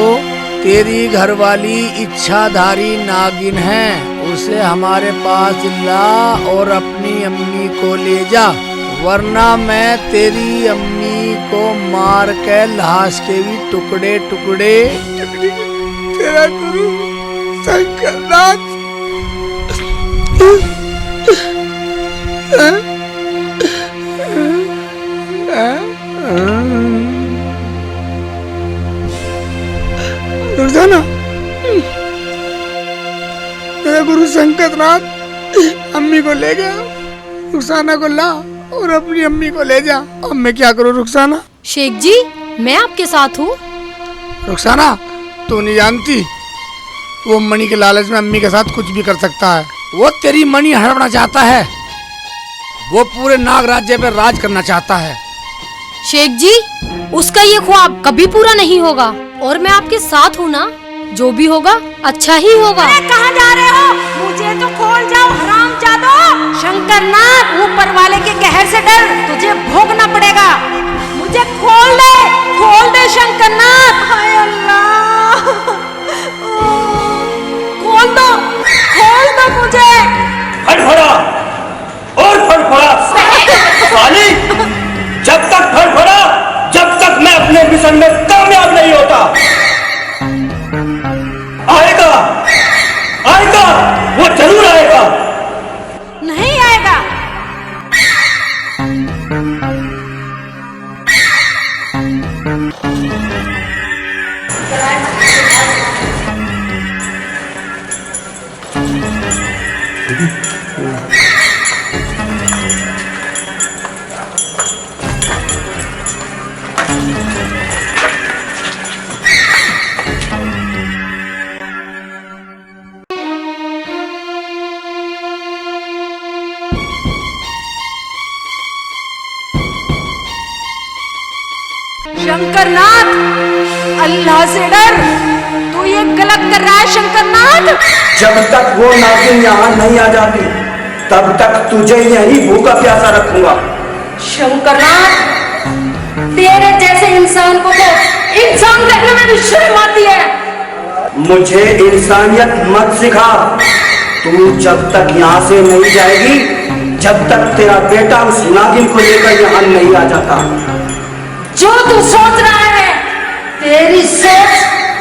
तेरी घरवाली इच्छाधारी नागिन है, उसे हमारे पास ला और अपनी अम्मी को ले जा, वरना मैं तेरी अम्मी को मार के लाश के भी टुकड़े टुकड़े तेरा गुरु शंकरनाथ रुखसाना, मेरा गुरु शंकरनाथ अम्मी को ले गया, रुखसाना को ला और अपनी अम्मी को ले जा। अब मैं क्या करूं रुखसाना? शेख जी, मैं आपके साथ हूँ। रुखसाना, तू नहीं जानती, वो मणि के लालच में अम्मी के साथ कुछ भी कर सकता है। वो तेरी मणि हड़पना चाहता है, वो पूरे नाग राज्य पे राज करना चाहता है। शेख जी, उसका ये ख्वाब कभी पूरा नहीं होगा और मैं आपके साथ हूँ ना, जो भी होगा अच्छा ही होगा। अरे कहाँ जा रहे हो? मुझे तो खोल जाओ हरामजादो। शंकरनाथ, ऊपर वाले के कहर से डर, तुझे भोगना पड़ेगा। मुझे खोल दे शंकरनाथ। हाय अल्लाह, खोल दो मुझे। फड़फड़ा और फड़फड़ा साली, जब तक फड़फड़ा जब तक मैं अपने मिशन में कामयाब नहीं होता। आएगा वो जरूर आएगा। नहीं आएगा। शंकरनाथ, अल्लाह से डर, तू ये गलत कर रहा है शंकरनाथ। जब तक वो नागिन यहाँ नहीं आ जाती तब तक तुझे यही भूखा प्यासा रखूंगा। शंकरनाथ, तेरे जैसे इंसान को तो इंसान देखने में भी शर्म आती है। मुझे इंसानियत मत सिखा। तू जब तक यहाँ से नहीं जाएगी जब तक तेरा बेटा उस नागिन को लेकर यहाँ नहीं आ जाता। जो तू सोच रहा है तेरी सोच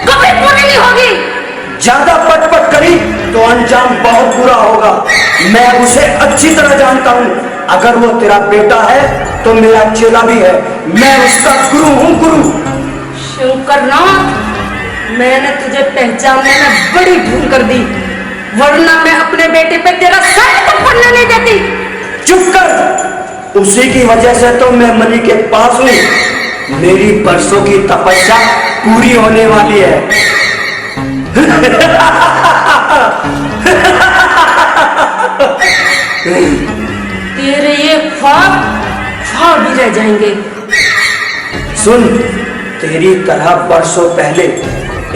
कभी पूरी नहीं होगी। ज्यादा पटपट करी तो अंजाम बहुत बुरा होगा। मैं उसे अच्छी तरह जानता हूँ। अगर वो तेरा बेटा है तो मेरा चेला भी है। मैं उसका गुरु हूँ, गुरु। शंकरनाथ, मैंने तुझे पहचानने में बड़ी भूल कर दी, वरना मैं अपने बेटे पे तेरा सर तक पड़ने नहीं देती। चुप कर। उसी की वजह से तो मैं मनी के पास हूँ। मेरी बरसों की तपस्या पूरी होने वाली है। तेरे ये ख्वाब भी रह जाएंगे। सुन, तेरी तरह बरसों पहले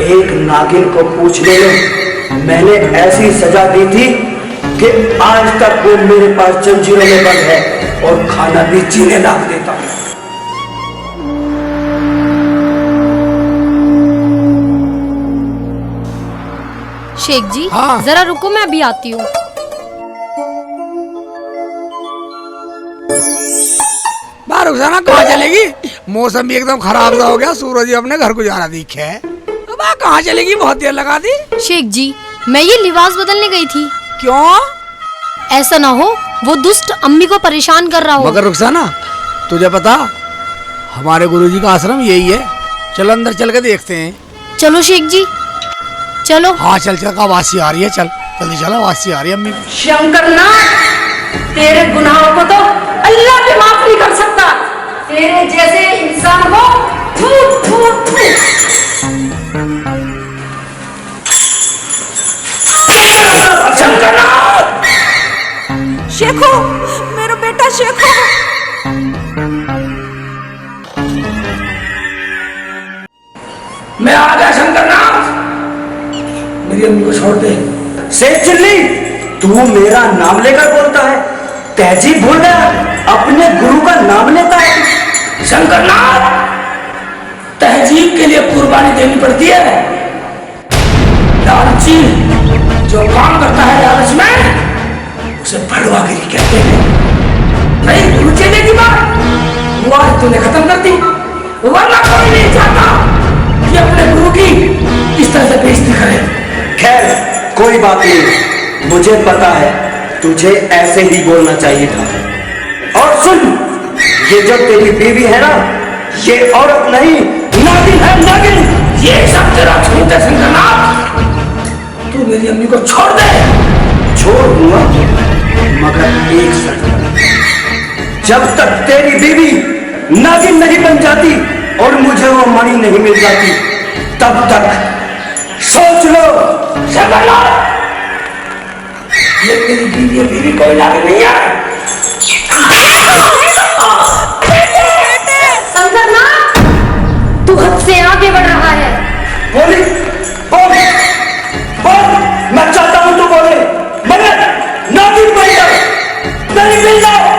एक नागिन को पूछने में मैंने ऐसी सजा दी थी कि आज तक वो मेरे पास जंजीरों में बंद है और खाना भी जीने लाग देता हूँ। शेख जी, हाँ। जरा रुको, मैं अभी आती हूँ। रुखसाना कहाँ चलेगी? मौसम भी एकदम खराब सा हो गया, सूरज भी अपने घर को जाना दिखे है। कहाँ चलेगी? बहुत देर लगा दी। शेख जी, मैं ये लिबास बदलने गई थी। क्यों? ऐसा ना हो वो दुष्ट अम्मी को परेशान कर रहा हो। मगर रुखसाना, तुझे पता हमारे गुरुजी का आश्रम यही है। चलो अंदर चल के देखते हैं। चलो शेख जी, चलो। हाँ चल चल, का वासी आ रही है। चल जल्दी चलो, वासी आ रही है अम्मी। शंकरनाथ, तेरे गुनाहों को तो अल्लाह भी माफ नहीं कर सकता। तेरे जैसे इंसान को थू थू थू। शंकरनाथ! शेखो, मेरा बेटा शेखो। मैं आ गया शंकरनाथ। मेरी अम्मी को छोड़ दे। शेख चिल्ली, तू मेरा नाम लेकर बोलता है? तहजीब भूल गया? अपने गुरु का नाम लेता है? शंकरनाथ, तहजीब के लिए कुर्बानी देनी पड़ती है। लालची जो काम करता है लालच में, उसे भड़वागिरी कहते हैं। नहीं गुरु चेले की बात वो आज तूने खत्म कर दी, वरना कोई नहीं चाहता कि अपने गुरु की इस तरह से बेइज्जती करे। खैर कोई बात नहीं, मुझे पता है तुझे ऐसे ही बोलना चाहिए था। और सुन, ये जो तेरी बीवी है ना, ये औरत नहीं, नागिन है, नागिन। ये सब तेरा झूठ है शंकरनाथ। तू मेरी अम्मी को छोड़ दे। छोड़ दूंगा, मगर एक शर्त पर। जब तक तेरी बीवी नागिन नहीं बन जाती और मुझे वो मणि नहीं मिल जाती, तब तक सोच लो शंकरनाथ, ये तेरी बीवी कोई नागिन नहीं है। शंकरनाथ, तू हद से आगे बढ़ रहा है। बोली बोल बोल, मैं चाहता हूं तू बोले, मगर नागिन बन जाओ, नहीं मिल जाओ।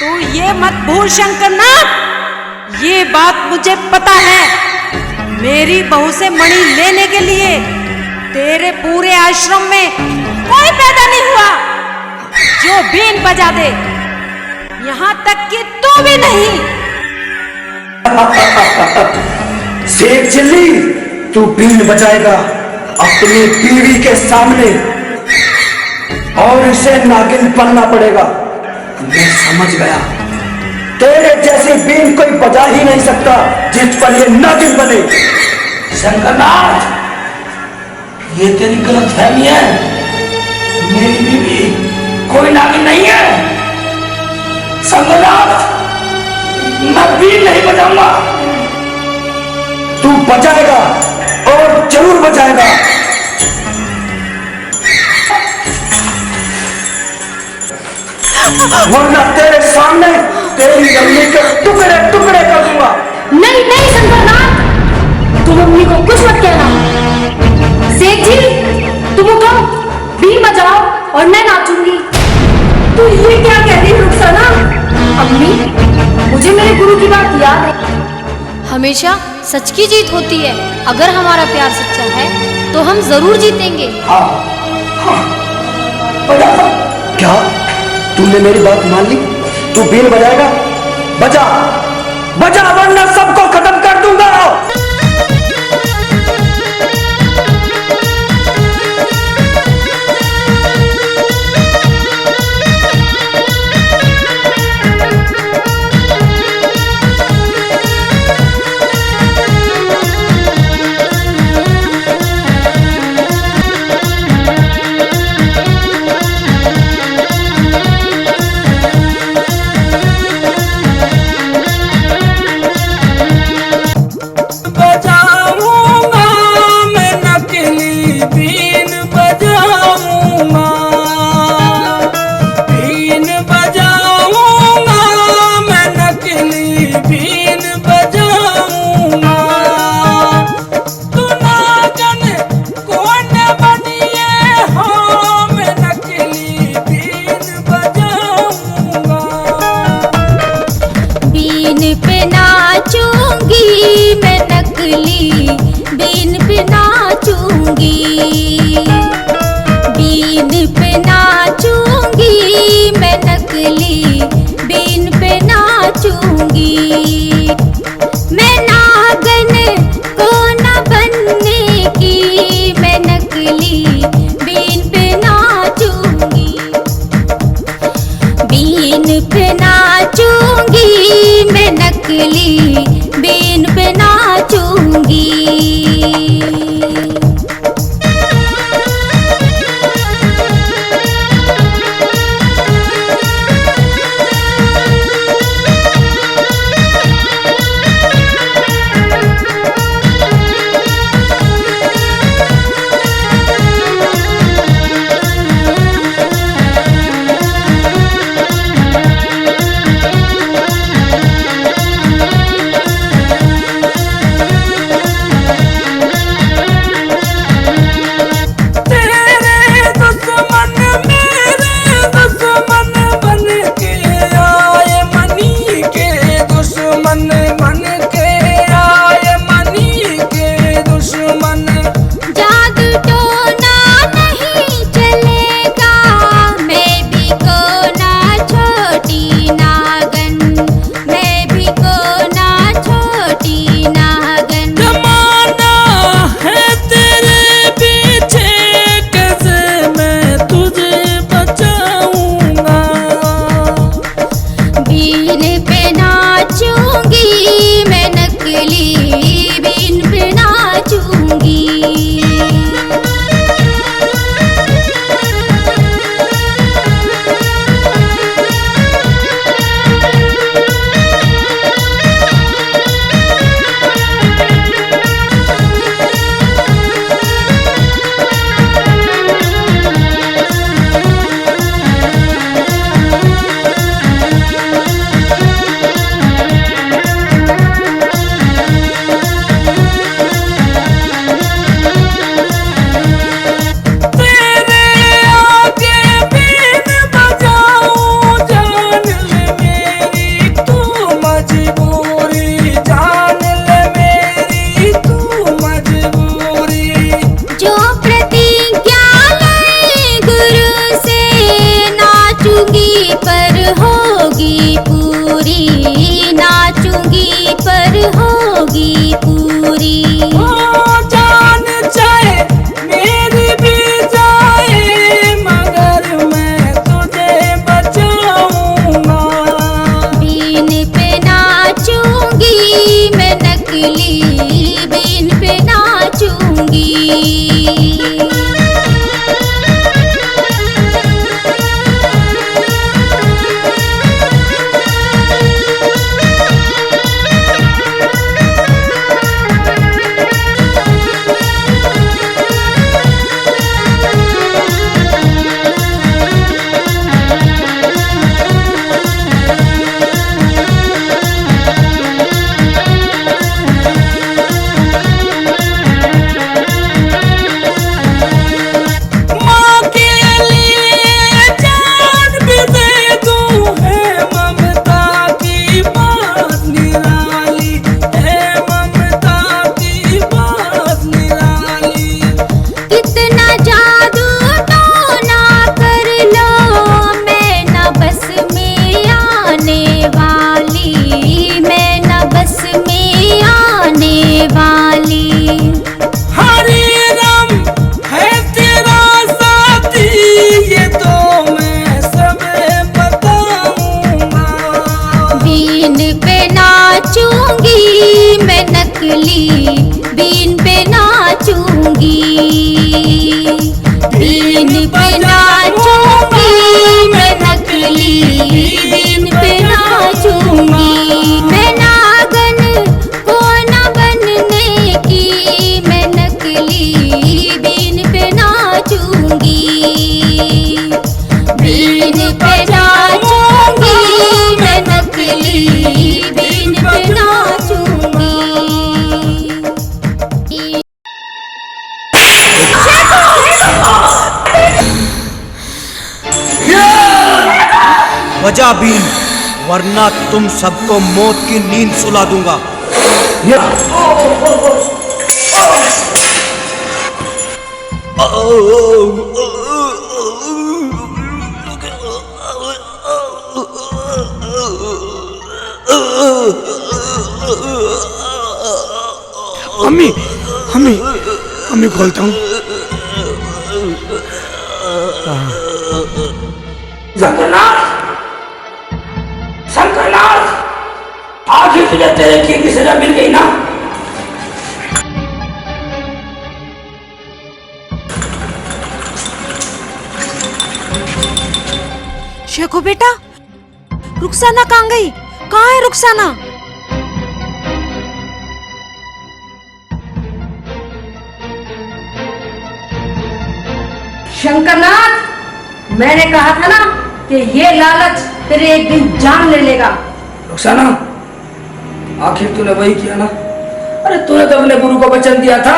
तू ये मत भूल शंकरनाथ, ये बात मुझे पता है। मेरी बहू से मणि लेने के लिए तेरे पूरे आश्रम में कोई पैदा नहीं हुआ जो बीन बजा दे, यहाँ तक कि तू भी नहीं। शेख चिल्ली, तू बीन बजाएगा अपनी बीवी के सामने और इसे नागिन बनना पड़ेगा। मैं समझ गया, तेरे जैसी बीन कोई बजा ही नहीं सकता जिस पर ये नागिन बने। शंकरनाथ, ये तेरी गलतफहमी है। मेरी बीवी कोई नागिन नहीं है। शंकरनाथ, मैं बीन नहीं बजाऊंगा। तू बजाएगा और जरूर बजाएगा। वरना तेरे सामने तेरी अम्मी के टुकड़े टुकड़े कर दूंगा। नहीं नहीं शंकरनाथ, तुम अम्मी को कुछ मत कहना। शेख जी, तुम उठो, बीन बजाओ और मैं नाचूंगी। तू ये क्या कह रही रुखसाना? अम्मी, मुझे मेरे गुरु की बात याद है, हमेशा सच की जीत होती है। अगर हमारा प्यार सच्चा है तो हम जरूर जीतेंगे। हाँ, हाँ। क्या तूने मेरी बात मान ली? तू बीन बजाएगा? बजा बजा, वरना सबको खत्म कर दूंगा। ध्वजा बीन, वरना तुम सबको मौत की नींद सुला दूंगा। अम्मी अम्मी अम्मी खोलता हूँ। शंकरनाथ, शंकरनाथ, आखिर तुझे तेरे की सजा मिल गई ना? शेखो बेटा, रुखसाना कहाँ गई? कहाँ है रुखसाना? शंकरनाथ, मैंने कहा था ना कि ये लालच तेरे एक दिन जान ले लेगा। रुखसाना, आखिर तूने वही किया ना? अरे तूने तो अपने गुरु को वचन दिया था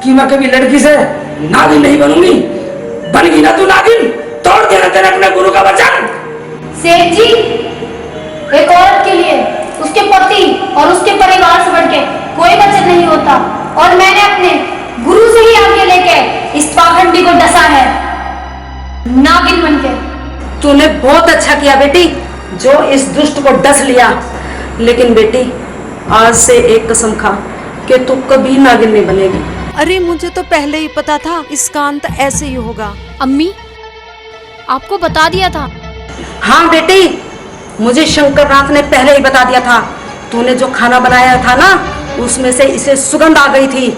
कि मैं कभी लड़की से नागिन नहीं बनूंगी। बन गई ना तू नागिन? तोड़ देना तेरे अपने गुरु का वचन। सेठ जी, एक औरत के लिए उसके पति और उसके परिवार से बढ़ के कोई वचन नहीं होता, और मैंने अपने गुरु से ही आगे लेके इस पाखंडी को डसा है, नागिन बनके। तूने बहुत अच्छा किया बेटी, जो इस दुष्ट को डस लिया। लेकिन बेटी, आज से एक कसम खा कि तू कभी नागिन नहीं बनेगी। अरे मुझे तो पहले ही पता था इसका अंत ऐसे ही होगा। अम्मी, आपको बता दिया था। हाँ बेटी, मुझे शंकरनाथ ने पहले ही बता दिया था। तूने जो खाना बनाया था ना, उसमें से इसे सुगंध आ गई थी।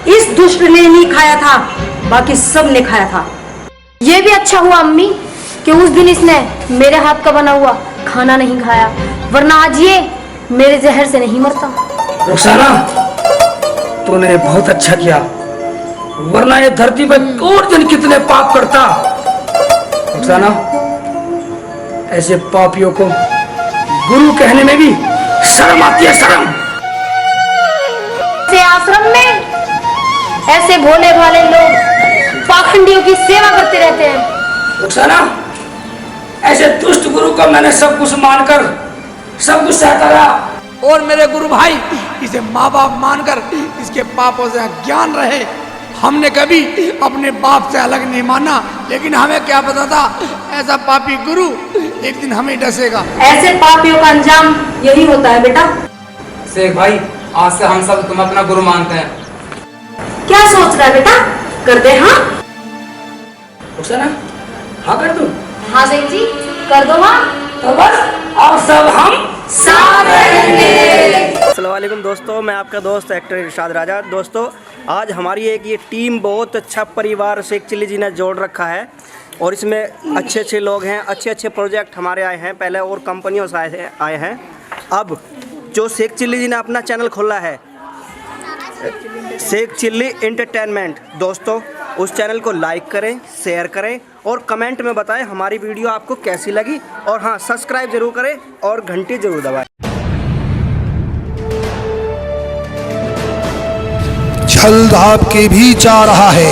इस दुष्ट ने नहीं खाया था, बाकी सब ने खाया था। ये भी अच्छा हुआ अम्मी कि उस दिन इसने मेरे हाथ का बना हुआ खाना नहीं खाया, वरना आज ये मेरे जहर से नहीं मरता। रुखसाना, तूने बहुत अच्छा किया, वरना ये धरती पर और दिन कितने पाप करता। रुखसाना, ऐसे पापियों को गुरु कहने में भी शर्म आती है, शर्म। ऐसे आश्रम में ऐसे भोले भाले लोग पाखंडियों की सेवा करते रहते हैं। रुखसाना, ऐसे दुष्ट गुरु को मैंने सब कुछ मानकर सब कुछ सहता रहा, और मेरे गुरु भाई इसे माँ बाप मानकर इसके पापों से अज्ञान रहे। हमने कभी अपने बाप से अलग नहीं माना, लेकिन हमें क्या पता था ऐसा पापी गुरु एक दिन हमें डसेगा। ऐसे पापियों का अंजाम यही होता है बेटा। शेख भाई, आज से हम सब तुम अपना गुरु मानते हैं। क्या सोच रहा है बेटा? कर दे हाँ? रुखसाना, हाँ कर दूं? हाँ सेठ जी, कर दो हाँ। तो बस अब सब हम साथ रहेंगे। अस्सलाम वालेकुम दोस्तों, मैं आपका दोस्त एक्टर इरशाद राजा। दोस्तों, आज हमारी एक ये टीम बहुत अच्छा परिवार शेख चिल्ली जी ने जोड़ रखा है, और इसमें अच्छे अच्छे लोग हैं, अच्छे अच्छे प्रोजेक्ट हमारे आए हैं। पहले और कंपनियों से आए हैं। अब जो शेख चिल्ली जी ने अपना चैनल खोला है, शेख चिल्ली एंटरटेनमेंट, दोस्तों उस चैनल को लाइक करें, शेयर करें और कमेंट में बताएं हमारी वीडियो आपको कैसी लगी। और हाँ, सब्सक्राइब जरूर करें और घंटी जरूर दबाएं। जल्द आपके भी चाह रहा है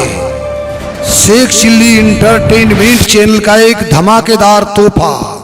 शेख चिल्ली एंटरटेनमेंट चैनल का एक धमाकेदार तोहफा।